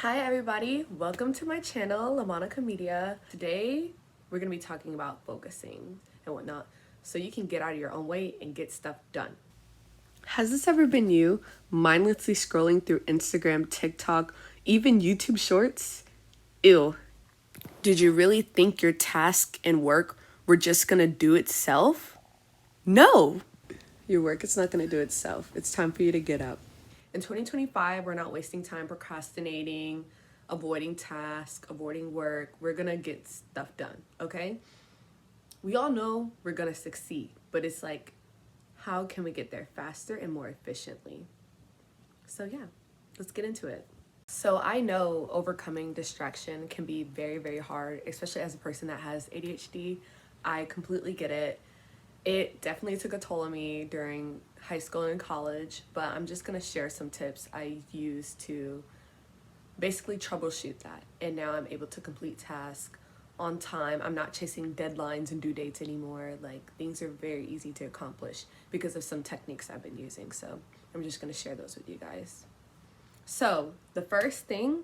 Hi everybody, welcome to my channel, LaMonica Media. Today we're going to be talking about focusing and whatnot so you can get out of your own way and get stuff done. Has this ever been you, mindlessly scrolling through Instagram, TikTok, even YouTube shorts? Ew. Did you really think your task and work were just going to do itself? No! Your work is not going to do itself. It's time for you to get up. In 2025, we're not wasting time procrastinating, avoiding tasks, avoiding work. We're gonna get stuff done, okay? We all know we're gonna succeed, but it's like, how can we get there faster and more efficiently? So yeah, let's get into it. So I know overcoming distraction can be very, very hard, especially as a person that has ADHD. I completely get it. It definitely took a toll on me during high school and college, but I'm just gonna share some tips I used to basically troubleshoot that. And now I'm able to complete tasks on time. I'm not chasing deadlines and due dates anymore. Like, things are very easy to accomplish because of some techniques I've been using. So I'm just gonna share those with you guys. So the first thing,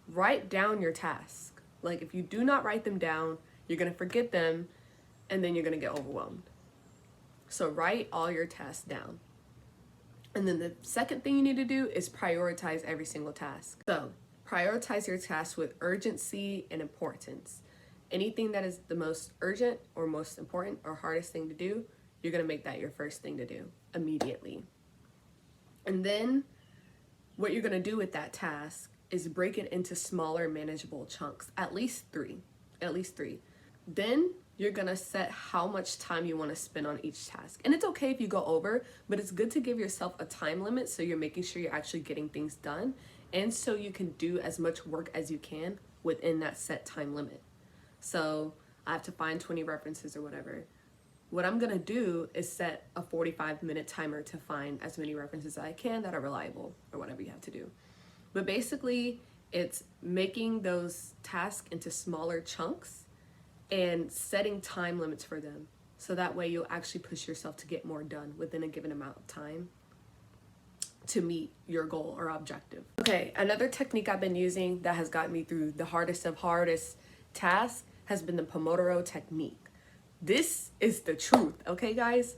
write down your task. Like, if you do not write them down, you're gonna forget them and then you're gonna get overwhelmed. So write all your tasks down. And then the second thing you need to do is prioritize every single task. So prioritize your tasks with urgency and importance. Anything that is the most urgent or most important or hardest thing to do, you're gonna make that your first thing to do immediately. And then what you're gonna do with that task is break it into smaller manageable chunks, at least three. Then you're gonna set how much time you want to spend on each task. And it's okay if you go over, but it's good to give yourself a time limit so you're making sure you're actually getting things done and so you can do as much work as you can within that set time limit. So I have to find 20 references or whatever. What I'm gonna do is set a 45-minute timer to find as many references as I can that are reliable or whatever you have to do. But basically, it's making those tasks into smaller chunks and setting time limits for them. So that way you'll actually push yourself to get more done within a given amount of time to meet your goal or objective. Okay, another technique I've been using that has gotten me through the hardest of hardest tasks has been the Pomodoro technique. This is the truth, okay guys?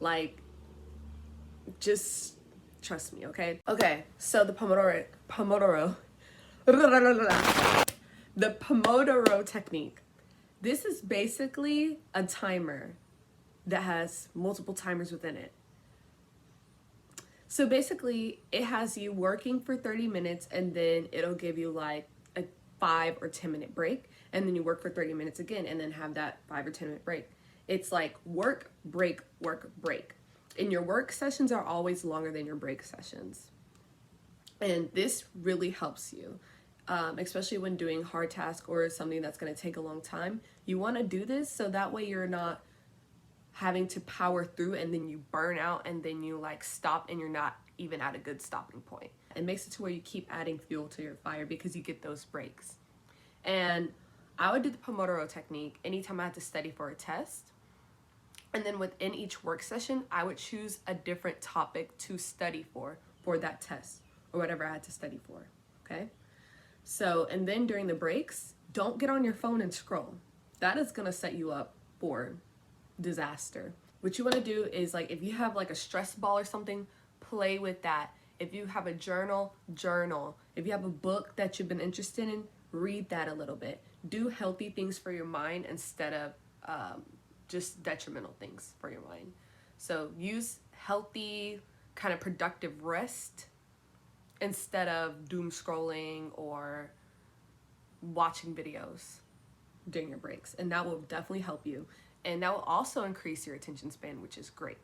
Like, just trust me, okay? Okay, so the Pomodoro technique. This is basically a timer that has multiple timers within it. So basically, it has you working for 30 minutes and then it'll give you like a 5 or 10 minute break. And then you work for 30 minutes again and then have that 5 or 10 minute break. It's like work, break, work, break. And your work sessions are always longer than your break sessions. And this really helps you. Especially when doing hard tasks or something that's going to take a long time. You want to do this so that way you're not having to power through and then you burn out and then you like stop and you're not even at a good stopping point. It makes it to where you keep adding fuel to your fire because you get those breaks. And I would do the Pomodoro technique anytime I had to study for a test. And then within each work session, I would choose a different topic to study for that test or whatever I had to study for, okay? So, and then during the breaks, don't get on your phone and scroll. That is gonna set you up for disaster. What you wanna do is, like, if you have like a stress ball or something, play with that. If you have a journal, journal. If you have a book that you've been interested in, read that a little bit. Do healthy things for your mind instead of just detrimental things for your mind. So use healthy, kind of productive rest instead of doom scrolling or watching videos during your breaks. And that will definitely help you. And that will also increase your attention span, which is great.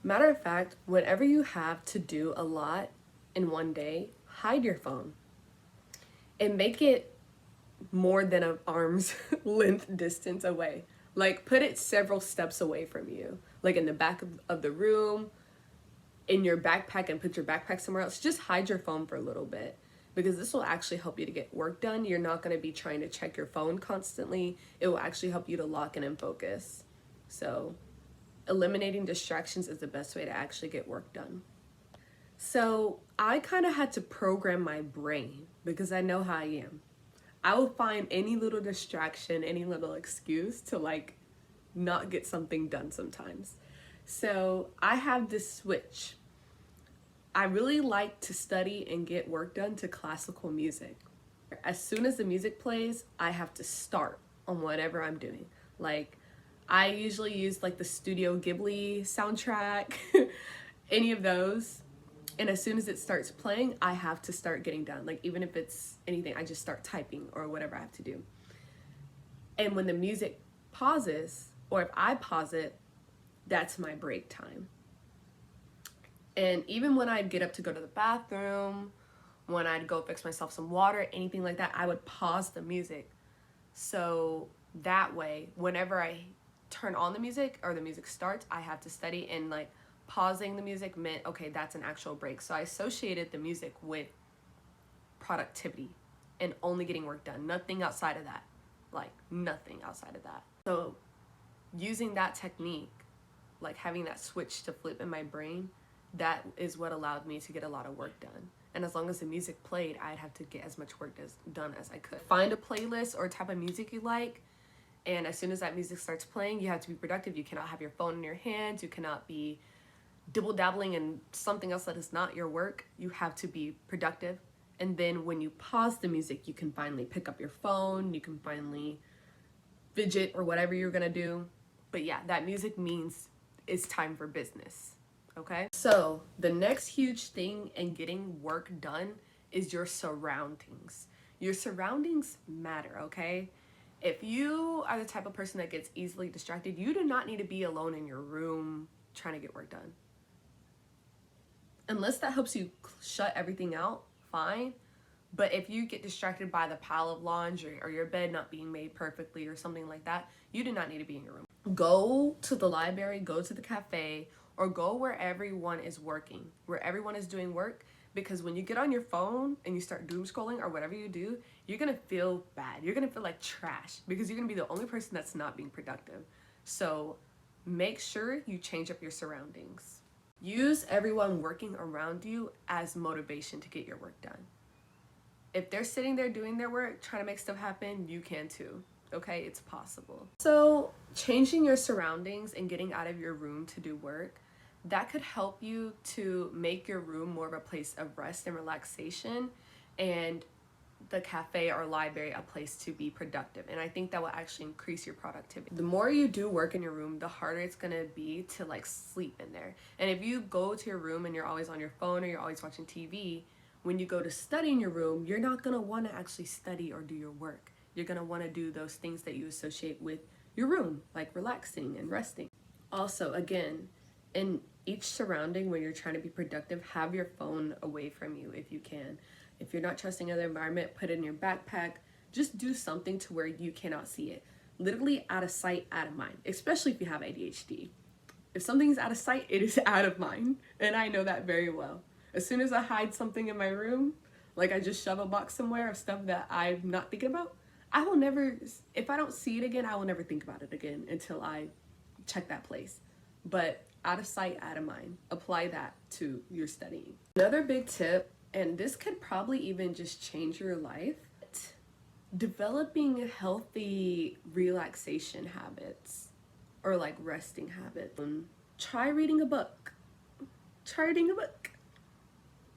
Matter of fact, whenever you have to do a lot in one day, hide your phone and make it more than an arm's length distance away. Like, put it several steps away from you, like in the back of the room, in your backpack, and put your backpack somewhere else. Just hide your phone for a little bit because this will actually help you to get work done. You're not going to be trying to check your phone constantly. It will actually help you to lock in and focus. So eliminating distractions is the best way to actually get work done. So I kind of had to program my brain because I know how I am. I will find any little distraction, any little excuse to like not get something done sometimes. So I have this switch. I really like to study and get work done to classical music. As soon as the music plays, I have to start on whatever I'm doing. Like, I usually use like the Studio Ghibli soundtrack, any of those. And as soon as it starts playing, I have to start getting done. Like, even if it's anything, I just start typing or whatever I have to do. And when the music pauses, or if I pause it, that's my break time. And even when I'd get up to go to the bathroom, when I'd go fix myself some water, anything like that, I would pause the music. So that way, whenever I turn on the music or the music starts, I have to study, and like pausing the music meant, okay, that's an actual break. So I associated the music with productivity and only getting work done, nothing outside of that. Like nothing outside of that. So using that technique, like having that switch to flip in my brain, that is what allowed me to get a lot of work done. And as long as the music played, I'd have to get as much work done as I could. Find a playlist or type of music you like, and as soon as that music starts playing, you have to be productive. You cannot have your phone in your hands. You cannot be dibble-dabbling in something else that is not your work. You have to be productive. And then when you pause the music, you can finally pick up your phone. You can finally fidget or whatever you're gonna do. But yeah, that music means it's time for business. Okay? So the next huge thing in getting work done is your surroundings. Your surroundings matter, okay? If you are the type of person that gets easily distracted, you do not need to be alone in your room trying to get work done. Unless that helps you shut everything out, fine. But if you get distracted by the pile of laundry or your bed not being made perfectly or something like that, you do not need to be in your room. Go to the library, go to the cafe, or go where everyone is working, where everyone is doing work. Because when you get on your phone and you start doom scrolling or whatever you do, you're gonna feel bad. You're gonna feel like trash because you're gonna be the only person that's not being productive. So make sure you change up your surroundings. Use everyone working around you as motivation to get your work done. If they're sitting there doing their work, trying to make stuff happen, you can too. Okay, it's possible. So changing your surroundings and getting out of your room to do work, that could help you to make your room more of a place of rest and relaxation, and the cafe or library a place to be productive. And I think that will actually increase your productivity. The more you do work in your room, the harder it's gonna be to like sleep in there. And if you go to your room and you're always on your phone or you're always watching TV, when you go to study in your room, you're not gonna wanna actually study or do your work. You're gonna wanna do those things that you associate with your room, like relaxing and resting. Also, again, in each surrounding when you're trying to be productive, have your phone away from you if you can. If you're not trusting of the environment, put it in your backpack. Just do something to where you cannot see it. Literally out of sight, out of mind, especially if you have ADHD. If something's out of sight, it is out of mind. And I know that very well. As soon as I hide something in my room, like I just shove a box somewhere of stuff that I'm not thinking about, I will never, if I don't see it again, I will never think about it again until I check that place. But out of sight, out of mind. Apply that to your studying. Another big tip, and this could probably even just change your life, developing healthy relaxation habits or like resting habits. Try reading a book. Try reading a book.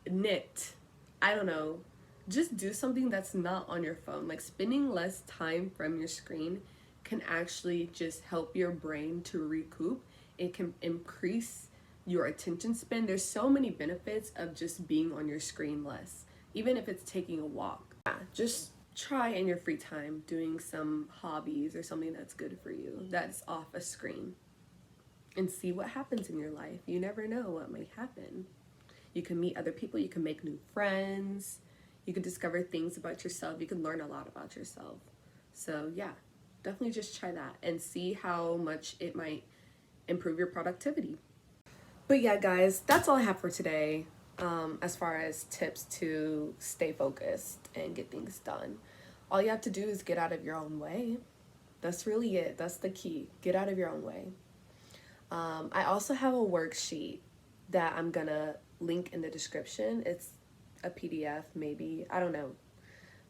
Knit. I don't know. Just do something that's not on your phone. Like spending less time from your screen can actually just help your brain to recoup. It can increase your attention span. There's so many benefits of just being on your screen less, even if it's taking a walk. Yeah, just try in your free time doing some hobbies or something that's good for you, that's off a screen, and see what happens in your life. You never know what might happen. You can meet other people, you can make new friends, you can discover things about yourself, you can learn a lot about yourself. So yeah, definitely just try that and see how much it might improve your productivity. But yeah, guys, that's all I have for today, as far as tips to stay focused and get things done. All you have to do is get out of your own way. That's really it. That's the key. Get out of your own way. I also have a worksheet that I'm gonna link in the description. It's a PDF, maybe, I don't know.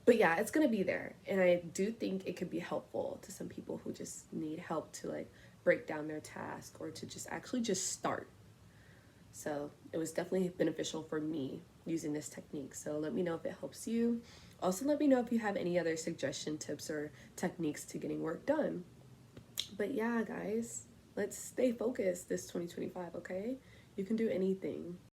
But yeah, it's gonna be there. And I do think it could be helpful to some people who just need help to like break down their task or to just actually just start. So it was definitely beneficial for me using this technique. So let me know if it helps you. Also, let me know if you have any other suggestion tips or techniques to getting work done. But yeah, guys, let's stay focused this 2025, okay? You can do anything.